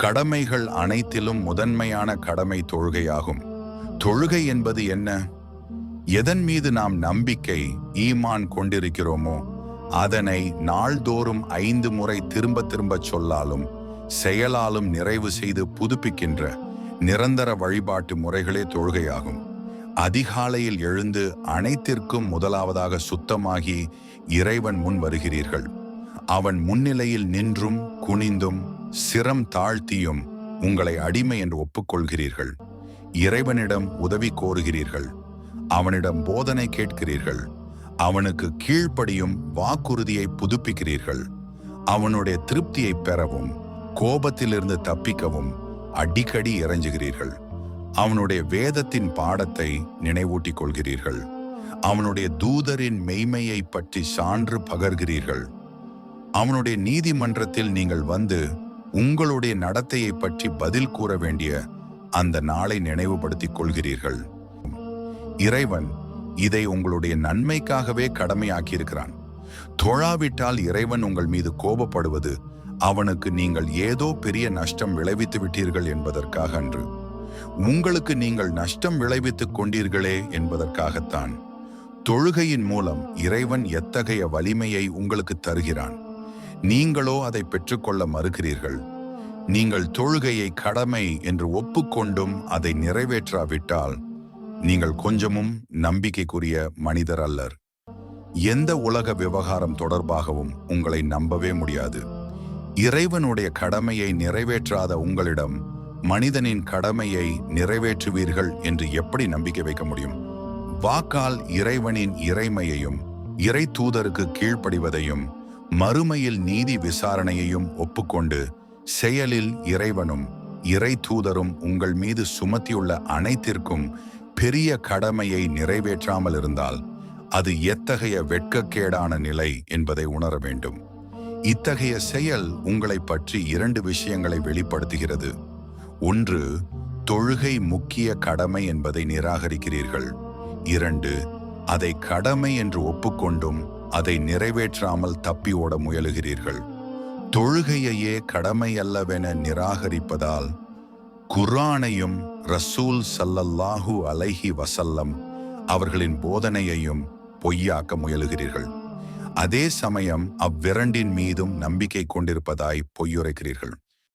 கடமைகள் அனைத்திலும் முதன்மையான கடமை தொழுகையாகும். தொழுகை என்பது என்ன? எதன் மீது நாம் நம்பிக்கை, ஈமான் கொண்டிருக்கிறோமோ அதனை நாள்தோறும் 5 முறை திரும்ப திரும்ப சொல்லாலும் செயலாலும் நிறைவு செய்து புதுப்பிக்கின்ற நிரந்தர வழிபாட்டு முறைகளே தொழுகையாகும். அதிகாலையில் எழுந்து அனைத்திற்கும் முதலாவதாக சுத்தமாகி இறைவன் முன் வருகிறீர்கள். அவன் முன்னிலையில் நின்றும் குனிந்தும் சிரம் தாழ்த்தியும் உங்களை அடிமை என்று ஒப்புக்கொள்கிறீர்கள். இறைவனிடம் உதவி கோருகிறீர்கள். அவனிடம் போதனை கேட்கிறீர்கள். அவனுக்கு கீழ்ப்படியும் வாக்குறுதியை புதுப்பிக்கிறீர்கள். அவனுடைய திருப்தியை பெறவும் கோபத்திலிருந்து தப்பிக்கவும் அடிக்கடி இறைஞ்சுகிறீர்கள். அவனுடைய வேதத்தின் பாடத்தை நினைவூட்டிக் கொள்கிறீர்கள். அவனுடைய தூதரின் மெய்மையை பற்றி சான்று பகர்கிறீர்கள். அவனுடைய நீதிமன்றத்தில் நீங்கள் வந்து உங்களுடைய நடத்தையை பற்றி பதில் கூற வேண்டிய அந்த நாளை நினைவுபடுத்திக் கொள்கிறீர்கள். இறைவன் இதை உங்களுடைய நன்மைக்காகவே கடமையாக்கியிருக்கிறான். தொழாவிட்டால் இறைவன் உங்கள் மீது கோபப்படுவது அவனுக்கு நீங்கள் ஏதோ பெரிய நஷ்டம் விளைவித்து விட்டீர்கள் என்பதற்காக அன்று, உங்களுக்கு நீங்கள் நஷ்டம் விளைவித்துக் கொண்டீர்களே என்பதற்காகத்தான். தொழுகையின் மூலம் இறைவன் எத்தகைய வலிமையை உங்களுக்கு தருகிறான். நீங்களோ அதை பெற்றுக்கொள்ள மறுக்கிறீர்கள். நீங்கள் தொழுகையை கடமை என்று ஒப்புக்கொண்டும் அதை நிறைவேற்றாவிட்டால் நீங்கள் கொஞ்சமும் நம்பிக்கைக்குரிய மனிதர் அல்லர். எந்த உலக விவகாரம் தொடர்பாகவும் உங்களை நம்பவே முடியாது. இறைவனுடைய கடமையை நிறைவேற்றாத உங்களிடம் மனிதனின் கடமையை நிறைவேற்றுவீர்கள் என்று எப்படி நம்பிக்கை வைக்க முடியும்? வாக்கால் இறைவனின் இறைமையையும் இறை தூதருக்கு கீழ்ப்படிவதையும் மறுமையில் நீதி விசாரணையையும் ஒப்புக்கொண்டு செயலில் இறைவனும் இறை தூதரும் உங்கள் மீது சுமத்தியுள்ள அனைத்திற்கும் பெரிய கடமையை நிறைவேற்றாமல் இருந்தால் அது எத்தகைய வெட்கக்கேடான நிலை என்பதை உணர வேண்டும். இத்தகைய செயல் உங்களை பற்றி 2 விஷயங்களை வெளிப்படுத்துகிறது. ஒன்று, தொழுகை முக்கிய கடமை என்பதை நிராகரிக்கிறீர்கள். 2, அதை கடமை என்று ஒப்புக்கொண்டும் அதை நிறைவேற்றாமல் தப்பி ஓட முயலுகிறீர்கள். தொழுகையையே கடமை அல்லவென நிராகரிப்பதால் குர்ஆனையும் ரசூல் ஸல்லல்லாஹு அலைஹி வஸல்லம் அவர்களின் போதனையையும் பொய்யாக்க முயலுகிறீர்கள். அதே சமயம் அவ்விரண்டின் மீதும் நம்பிக்கை கொண்டிருப்பதாய் பொய்யுரைக்கிறீர்கள்.